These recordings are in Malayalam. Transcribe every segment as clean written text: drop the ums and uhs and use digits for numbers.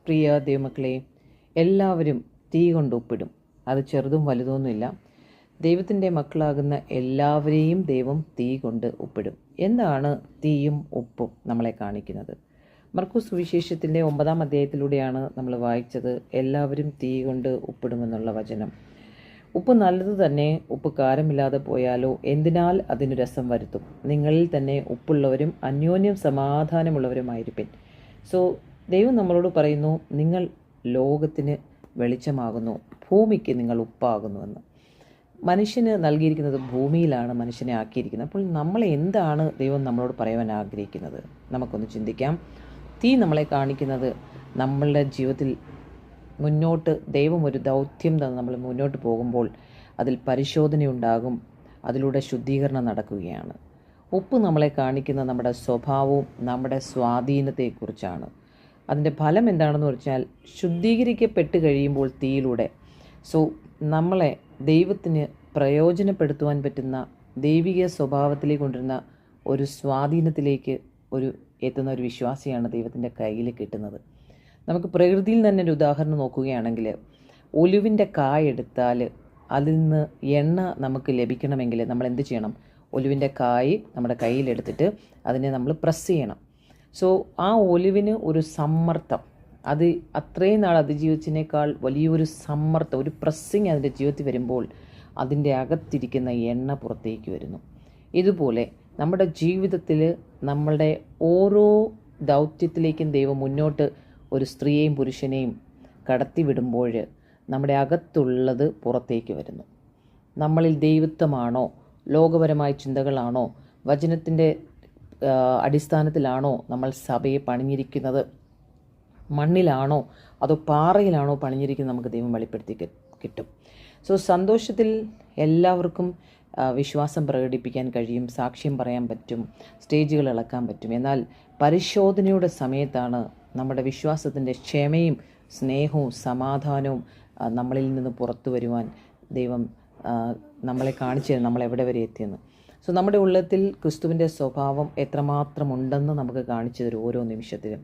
പ്രിയ ദൈവമക്കളെ, എല്ലാവരും തീ കൊണ്ട് ഉപ്പിടും. അത് ചെറുതും വലുതൊന്നുമില്ല. ദൈവത്തിൻ്റെ മക്കളാകുന്ന എല്ലാവരെയും ദൈവം തീ കൊണ്ട് ഉപ്പിടും. എന്താണ് തീയും ഉപ്പും നമ്മളെ കാണിക്കുന്നത്? മർക്കോസ് സുവിശേഷത്തിൻ്റെ 9-ാം അധ്യായത്തിലൂടെയാണ് നമ്മൾ വായിച്ചത് എല്ലാവരും തീ കൊണ്ട് ഉപ്പിടുമെന്നുള്ള വചനം. ഉപ്പ് നല്ലത് തന്നെ, ഉപ്പ് കാരമില്ലാതെ പോയാലോ എന്തിനാൽ അതിന് രസം വരുത്തും. നിങ്ങളിൽ തന്നെ ഉപ്പുള്ളവരും അന്യോന്യം സമാധാനമുള്ളവരുമായിരിപ്പിൻ. സോ ദൈവം നമ്മളോട് പറയുന്നു, നിങ്ങൾ ലോകത്തിന് വെളിച്ചമാകുന്നു, ഭൂമിക്ക് നിങ്ങൾ ഉപ്പാകുന്നുവെന്ന്. മനുഷ്യന് നൽകിയിരിക്കുന്നത് ഭൂമിയിലാണ് മനുഷ്യനെ ആക്കിയിരിക്കുന്നത്. അപ്പോൾ നമ്മൾ എന്താണ് ദൈവം നമ്മളോട് പറയാൻ ആഗ്രഹിക്കുന്നത്? നമുക്കൊന്ന് ചിന്തിക്കാം. തീ നമ്മളെ കാണിക്കുന്നത് നമ്മളുടെ ജീവിതത്തിൽ മുന്നോട്ട് ദൈവം ഒരു ദൗത്യം തന്ന് നമ്മൾ മുന്നോട്ട് പോകുമ്പോൾ അതിൽ പരിശോധനയുണ്ടാകും, അതിലൂടെ ശുദ്ധീകരണം നടക്കുകയാണ്. ഉപ്പ് നമ്മളെ കാണിക്കുന്ന നമ്മുടെ സ്വഭാവവും നമ്മുടെ സ്വാധീനത്തെക്കുറിച്ചാണ്. അതിൻ്റെ ഫലം എന്താണെന്ന് വെച്ചാൽ ശുദ്ധീകരിക്കപ്പെട്ട് കഴിയുമ്പോൾ തീയിലൂടെ നമ്മളെ ദൈവത്തിന് പ്രയോജനപ്പെടുത്തുവാൻ പറ്റുന്ന ദൈവിക സ്വഭാവത്തിലേക്ക് കൊണ്ടുവരുന്ന ഒരു സ്വാധീനത്തിലേക്ക് എത്തുന്ന ഒരു വിശ്വാസിയാണ് ദൈവത്തിൻ്റെ കയ്യിൽ കിട്ടുന്നത്. നമുക്ക് പ്രകൃതിയിൽ തന്നെ ഒരു ഉദാഹരണം നോക്കുകയാണെങ്കിൽ, ഒലിവിൻ്റെ കായ എടുത്താൽ അതിൽ നിന്ന് എണ്ണ നമുക്ക് ലഭിക്കണമെങ്കിൽ നമ്മൾ എന്ത് ചെയ്യണം? ഒലിവിൻ്റെ കായ് നമ്മുടെ കയ്യിലെടുത്തിട്ട് അതിനെ നമ്മൾ പ്രസ് ചെയ്യണം. ആ ഒലിവിന് ഒരു സമ്മർദ്ദം, അത് അത്രയും നാൾ അതിജീവിച്ചതിനേക്കാൾ വലിയൊരു സമ്മർദ്ദം, ഒരു പ്രസ്സിങ് അതിൻ്റെ ജീവിതത്തിൽ വരുമ്പോൾ അതിൻ്റെ അകത്തിരിക്കുന്ന എണ്ണ പുറത്തേക്ക് വരുന്നു. ഇതുപോലെ നമ്മുടെ ജീവിതത്തിൽ നമ്മളുടെ ഓരോ ദൗത്യത്തിലേക്കും ദൈവം മുന്നോട്ട് ഒരു സ്ത്രീയെയും പുരുഷനെയും കടത്തിവിടുമ്പോൾ നമ്മുടെ അകത്തുള്ളത് പുറത്തേക്ക് വരുന്നു. നമ്മളിൽ ദൈവത്വമാണോ, ലോകപരമായ ചിന്തകളാണോ, വചനത്തിൻ്റെ അടിസ്ഥാനത്തിലാണോ നമ്മൾ സഭയെ പണിഞ്ഞിരിക്കുന്നത്, മണ്ണിലാണോ അതോ പാറയിലാണോ പണിഞ്ഞിരിക്കുന്നത്, നമുക്ക് ദൈവം വെളിപ്പെടുത്തി കിട്ടും. സന്തോഷത്തിൽ എല്ലാവർക്കും വിശ്വാസം പ്രകടിപ്പിക്കാൻ കഴിയും, സാക്ഷ്യം പറയാൻ പറ്റും, സ്റ്റേജുകൾ ഇളക്കാൻ പറ്റും. എന്നാൽ പരിശോധനയുടെ സമയത്താണ് നമ്മുടെ വിശ്വാസത്തിൻ്റെ ക്ഷമയും സ്നേഹവും സമാധാനവും നമ്മളിൽ നിന്ന് പുറത്തു വരുവാൻ ദൈവം നമ്മളെ കാണിച്ചു തരും, നമ്മളെവിടെ വരെ എത്തിയെന്ന്. നമ്മുടെ ഉള്ളത്തിൽ ക്രിസ്തുവിൻ്റെ സ്വഭാവം എത്രമാത്രം ഉണ്ടെന്ന് നമുക്ക് കാണിച്ചു തരും ഓരോ നിമിഷത്തിലും.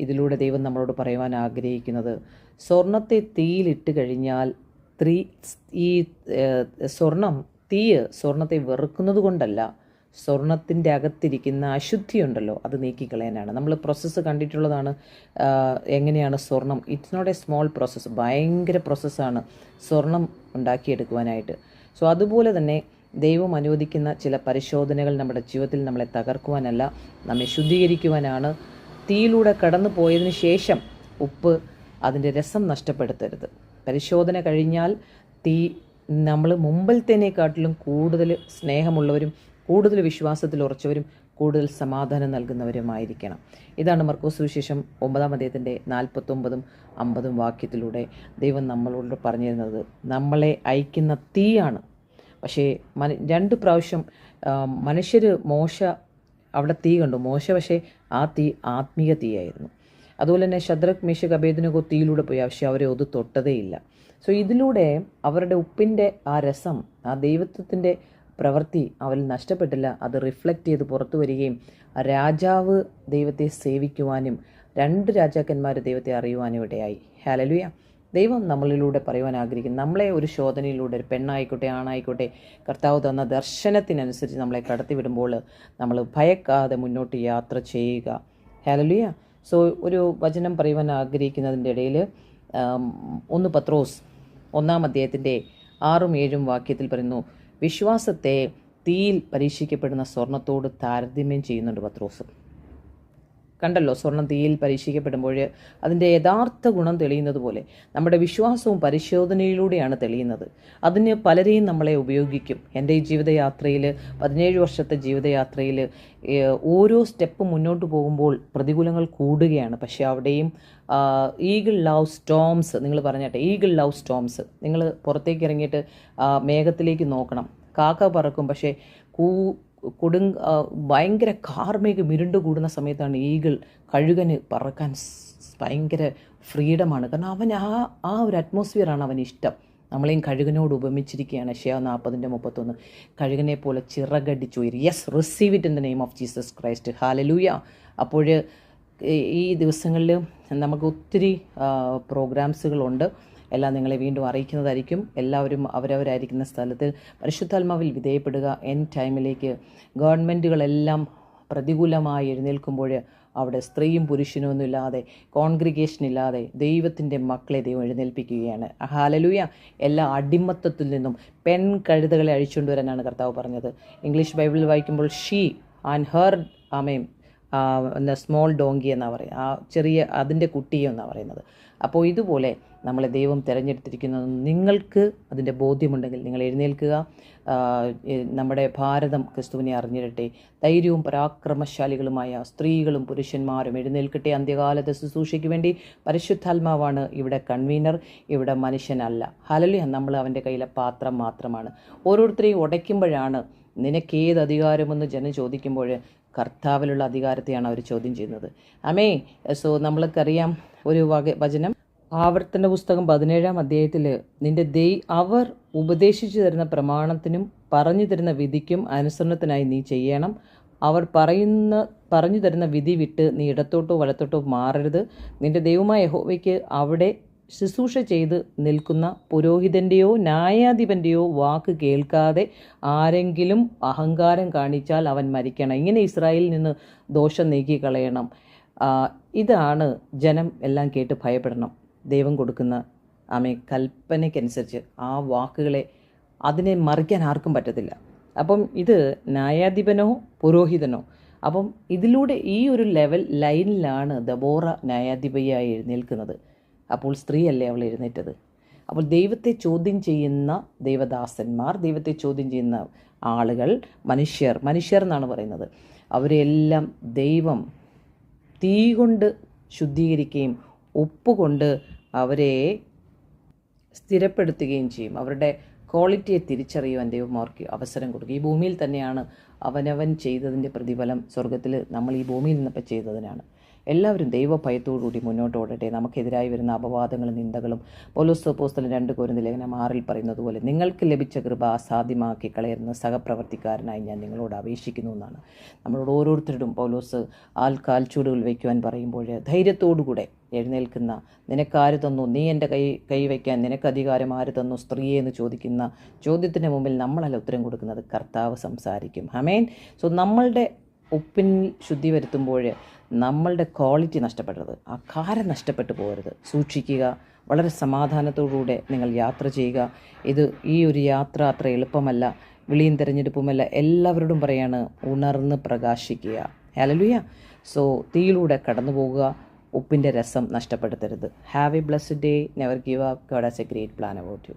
ഇതിലൂടെ ദൈവം നമ്മളോട് പറയുവാൻ ആഗ്രഹിക്കുന്നത്, സ്വർണത്തെ തീയിലിട്ട് കഴിഞ്ഞാൽ ഈ സ്വർണത്തെ വെറുക്കുന്നത് കൊണ്ടല്ല, സ്വർണത്തിൻ്റെ അകത്തിരിക്കുന്ന അശുദ്ധിയുണ്ടല്ലോ അത് നീക്കിക്കളയാനാണ്. നമ്മൾ പ്രോസസ്സ് കണ്ടിട്ടുള്ളതാണ്. എങ്ങനെയാണ് സ്വർണം, it's not a small process, ഭയങ്കര പ്രോസസ്സാണ് സ്വർണം ഉണ്ടാക്കിയെടുക്കുവാനായിട്ട്. അതുപോലെ തന്നെ ദൈവം അനുവദിക്കുന്ന ചില പരിശോധനകൾ നമ്മുടെ ജീവിതത്തിൽ നമ്മളെ തകർക്കുവാനല്ല, നമ്മെ ശുദ്ധീകരിക്കുവാനാണ്. തീയിലൂടെ കടന്നു പോയതിന് ശേഷം ഉപ്പ് അതിൻ്റെ രസം നഷ്ടപ്പെടുത്തരുത്. പരിശോധന കഴിഞ്ഞാൽ നമ്മൾ മുമ്പിലത്തേനേക്കാട്ടിലും കൂടുതൽ സ്നേഹമുള്ളവരും കൂടുതൽ വിശ്വാസത്തിൽ ഉറച്ചവരും കൂടുതൽ സമാധാനം നൽകുന്നവരുമായിരിക്കണം. ഇതാണ് മർക്കോസ് സുവിശേഷം 9-ാം അധ്യായത്തിൻ്റെ 49-ഉം 50-ഉം വാക്യത്തിലൂടെ ദൈവം നമ്മളോട് പറഞ്ഞു തരുന്നത്. നമ്മളെ അയക്കുന്ന തീയാണ്. പക്ഷേ 2 പ്രാവശ്യം മനുഷ്യർ അവിടെ തീ കണ്ടു. പക്ഷേ ആ തീ ആത്മീയ തീയായിരുന്നു. അതുപോലെ തന്നെ ശദ്രക്, മേശക്, അബേദ്നെഗോ തീയിലൂടെ പോയി, പക്ഷേ അവരെ അത് തൊട്ടതേയില്ല. ഇതിലൂടെ അവരുടെ ഉപ്പിൻ്റെ ആ രസം, ആ ദൈവത്വത്തിൻ്റെ പ്രവൃത്തി അവരിൽ നഷ്ടപ്പെട്ടില്ല. അത് റിഫ്ലക്റ്റ് ചെയ്ത് പുറത്തു വരികയും രാജാവ് ദൈവത്തെ സേവിക്കുവാനും 2 രാജാക്കന്മാർ ദൈവത്തെ അറിയുവാനും ഇടയായി. ഹല്ലേലൂയ. ദൈവം നമ്മളിലൂടെ പറയുവാൻ ആഗ്രഹിക്കുന്നു, നമ്മളെ ഒരു ശോധനയിലൂടെ, ഒരു പെണ്ണായിക്കോട്ടെ ആണായിക്കോട്ടെ, കർത്താവ് തന്ന ദർശനത്തിനനുസരിച്ച് നമ്മളെ കടത്തിവിടുമ്പോൾ നമ്മൾ ഭയക്കാതെ മുന്നോട്ട് യാത്ര ചെയ്യുക. ഹല്ലേലൂയ. ഒരു വചനം പറയുവാൻ ആഗ്രഹിക്കുന്നതിൻ്റെ ഇടയിൽ 1 പത്രോസ് 1-ാം അധ്യായത്തിൻ്റെ 6-ഉം 7-ഉം വാക്യത്തിൽ പറയുന്നു, വിശ്വാസത്തെ തീയിൽ പരീക്ഷിക്കപ്പെടുന്ന സ്വർണത്തോട് താരതമ്യം ചെയ്യുന്നുണ്ട് പത്രോസ്. കണ്ടല്ലോ, സ്വർണം തീയിൽ പരീക്ഷിക്കപ്പെടുമ്പോൾ അതിൻ്റെ യഥാർത്ഥ ഗുണം തെളിയുന്നത് പോലെ നമ്മുടെ വിശ്വാസവും പരിശോധനയിലൂടെയാണ് തെളിയുന്നത്. അതിന് പലരെയും നമ്മളെ ഉപയോഗിക്കും. എൻ്റെ ഈ ജീവിതയാത്രയിൽ, 17 വർഷത്തെ ജീവിതയാത്രയിൽ ഓരോ സ്റ്റെപ്പ് മുന്നോട്ട് പോകുമ്പോൾ പ്രതികൂലങ്ങൾ കൂടുകയാണ്. പക്ഷേ അവിടെയും ഈഗിൾ ലവ് സ്റ്റോംസ്, നിങ്ങൾ പറഞ്ഞാട്ടെ, ഈഗിൾ ലവ് സ്റ്റോംസ്. നിങ്ങൾ പുറത്തേക്ക് ഇറങ്ങിയിട്ട് മേഘത്തിലേക്ക് നോക്കണം. കാക്ക പറക്കും, പക്ഷേ ഭയങ്കര കാർമേഘം ഇരുണ്ട് കൂടുന്ന സമയത്താണ് കഴുകന് പറക്കാൻ ഭയങ്കര ഫ്രീഡമാണ്. കാരണം അവൻ ആ ഒരു അറ്റ്മോസ്ഫിയറാണ് അവന് ഇഷ്ടം. നമ്മളെയും കഴുകനോട് ഉപമിച്ചിരിക്കുകയാണ്. യെശയ്യാ 40:31. കഴുകനെ പോലെ ചിറകടിച്ചുയരും. Yes, receive it in the name of Jesus Christ. Hallelujah. അപ്പോൾ ഈ ദിവസങ്ങളിൽ നമുക്ക് ഒത്തിരി പ്രോഗ്രാംസുകളുണ്ട്. എല്ലാം നിങ്ങളെ വീണ്ടും അറിയിക്കുന്നതായിരിക്കും. എല്ലാവരും അവരവരായിരിക്കുന്ന സ്ഥലത്തിൽ പരിശുദ്ധാത്മാവിൽ വിധേയപ്പെടുക. ടൈമിലേക്ക് ഗവൺമെൻറ്റുകളെല്ലാം പ്രതികൂലമായി എഴുന്നേൽക്കുമ്പോൾ അവിടെ സ്ത്രീയും പുരുഷനും ഒന്നുമില്ലാതെ, കോൺഗ്രിഗേഷൻ ഇല്ലാതെ ദൈവത്തിൻ്റെ മക്കളെ ദൈവം എഴുന്നേൽപ്പിക്കുകയാണ്. ഹല്ലേലൂയ. എല്ലാ അടിമത്തത്തിൽ നിന്നും കഴുതകളെ അഴിച്ചുകൊണ്ട് വരാനാണ് കർത്താവ് പറഞ്ഞത്. ഇംഗ്ലീഷ് ബൈബിളിൽ വായിക്കുമ്പോൾ she and her small donkey എന്നാണ് പറയുന്നത്, ആ ചെറിയ അതിൻ്റെ കുട്ടിയെന്നാണ് പറയുന്നത്. അപ്പോൾ ഇതുപോലെ നമ്മളെ ദൈവം തിരഞ്ഞെടുത്തിരിക്കുന്നത് നിങ്ങൾക്ക് അതിൻ്റെ ബോധ്യമുണ്ടെങ്കിൽ നിങ്ങൾ എഴുന്നേൽക്കുക. നമ്മുടെ ഭാരതം ക്രിസ്തുവിനെ അറിഞ്ഞിരട്ടെ. ധൈര്യവും പരാക്രമശാലികളുമായ സ്ത്രീകളും പുരുഷന്മാരും എഴുന്നേൽക്കട്ടെ. അന്ത്യകാലത്തെ ശുശ്രൂഷയ്ക്ക് വേണ്ടി പരിശുദ്ധാത്മാവാണ് ഇവിടെ കൺവീനർ, ഇവിടെ മനുഷ്യനല്ല. ഹല്ലേലൂയ. നമ്മൾ അവൻ്റെ കയ്യിലെ പാത്രം മാത്രമാണ്. ഓരോരുത്തരെയും ഉടയ്ക്കുമ്പോഴാണ് നിനക്കേത് അധികാരമെന്ന് ജനം ചോദിക്കുമ്പോൾ കർത്താവിലുള്ള അധികാരത്തെയാണ് അവർ ചോദ്യം ചെയ്യുന്നത്. ആമേ. സോ നമ്മൾക്കറിയാം ഒരു വചനം, ആവർത്തന പുസ്തകം 17-ാം അധ്യായത്തിൽ അവർ ഉപദേശിച്ചു തരുന്ന പ്രമാണത്തിനും പറഞ്ഞു തരുന്ന വിധിക്കും അനുസരണത്തിനായി നീ ചെയ്യണം. അവർ പറഞ്ഞു തരുന്ന വിധി വിട്ട് നീ ഇടത്തോട്ടോ വലത്തോട്ടോ മാറരുത്. നിന്റെ ദൈവമായ യഹോവയ്ക്ക് അവിടെ ശുശ്രൂഷ ചെയ്ത് നിൽക്കുന്ന പുരോഹിതൻ്റെയോ ന്യായാധിപൻ്റെയോ വാക്ക് കേൾക്കാതെ ആരെങ്കിലും അഹങ്കാരം കാണിച്ചാൽ അവൻ മരിക്കണം. ഇങ്ങനെ ഇസ്രായേലിൽ നിന്ന് ദോഷം നീക്കിക്കളയണം. ഇതാണ് ജനം എല്ലാം കേട്ട് ഭയപ്പെടണം. ദൈവം കൊടുക്കുന്ന കൽപ്പനയ്ക്കനുസരിച്ച് ആ വാക്കുകളെ അതിനെ മറിക്കാൻ ആർക്കും പറ്റത്തില്ല. അപ്പം ഇത് ന്യായാധിപനോ പുരോഹിതനോ, അപ്പം ഇതിലൂടെ ഈ ഒരു ലൈനിലാണ് ദബോറ ന്യായാധിപയായി എഴുന്നേൽക്കുന്നത്. അപ്പോൾ സ്ത്രീയല്ലേ അവൾ എഴുന്നേറ്റത്. അപ്പോൾ ദൈവത്തെ ചോദ്യം ചെയ്യുന്ന ദൈവദാസന്മാർ, ദൈവത്തെ ചോദ്യം ചെയ്യുന്ന ആളുകൾ, മനുഷ്യർ എന്നാണ് പറയുന്നത്, അവരെല്ലാം ദൈവം തീ കൊണ്ട് ശുദ്ധീകരിക്കുകയും ഉപ്പുകൊണ്ട് അവരെ സ്ഥിരപ്പെടുത്തുകയും ചെയ്യും. അവരുടെ ക്വാളിറ്റിയെ തിരിച്ചറിയുവാൻ ദൈവം അവർക്ക് അവസരം കൊടുക്കും. ഈ ഭൂമിയിൽ തന്നെയാണ് അവനവൻ ചെയ്തതിൻ്റെ പ്രതിഫലം സ്വർഗത്തിൽ നമ്മൾ ഈ ഭൂമിയിൽ നിന്നപ്പോൾ ചെയ്തതിനാണ്. എല്ലാവരും ദൈവഭയത്തോടുകൂടി മുന്നോട്ട് ഓടട്ടെ. നമുക്കെതിരായി വരുന്ന അപവാദങ്ങളും നിന്ദകളും പൗലോസ് അപ്പോസ്തലൻ 2 കൊരിന്ത്യർ ലേഖനം 6 പറയുന്നത് പോലെ നിങ്ങൾക്ക് ലഭിച്ച കൃപ അസാധ്യമാക്കി കളയുന്ന സഹപ്രവർത്തിക്കാരനായി ഞാൻ നിങ്ങളോട് അപേക്ഷിക്കുന്നു എന്നാണ്. നമ്മളോട് ഓരോരുത്തരോടും പൗലോസ് കാൽച്ചൂടുകൾ വയ്ക്കുവാൻ പറയുമ്പോൾ ധൈര്യത്തോടുകൂടെ എഴുന്നേൽക്കുന്ന, നിനക്കാര് തന്നു, നീ എൻ്റെ കൈ വയ്ക്കാൻ നിനക്ക് അധികാരം ആര് തന്നു സ്ത്രീയെ എന്ന് ചോദിക്കുന്ന ചോദ്യത്തിന് മുമ്പിൽ നമ്മളല്ല ഉത്തരം കൊടുക്കുന്നത്, കർത്താവ് സംസാരിക്കും. ആമേൻ. സോ നമ്മളുടെ ഉപ്പിൻ ശുദ്ധി വരുത്തുമ്പോൾ നമ്മളുടെ ക്വാളിറ്റി നഷ്ടപ്പെടരുത്, ആ കാരം നഷ്ടപ്പെട്ടു പോകരുത്. സൂക്ഷിക്കുക. വളരെ സമാധാനത്തോടുകൂടെ നിങ്ങൾ യാത്ര ചെയ്യുക. ഈ ഒരു യാത്ര അത്ര എളുപ്പമല്ല, വിളിയും തിരഞ്ഞെടുപ്പുമല്ല. എല്ലാവരോടും പറയാണ്, ഉണർന്ന് പ്രകാശിക്കുക. ഹല്ലേലൂയ. സോ തീയിലൂടെ കടന്നു പോകുക, ഉപ്പിൻ്റെ രസം നഷ്ടപ്പെടുത്തരുത്. Have A blessed day. Never give up. God has A great plan about you.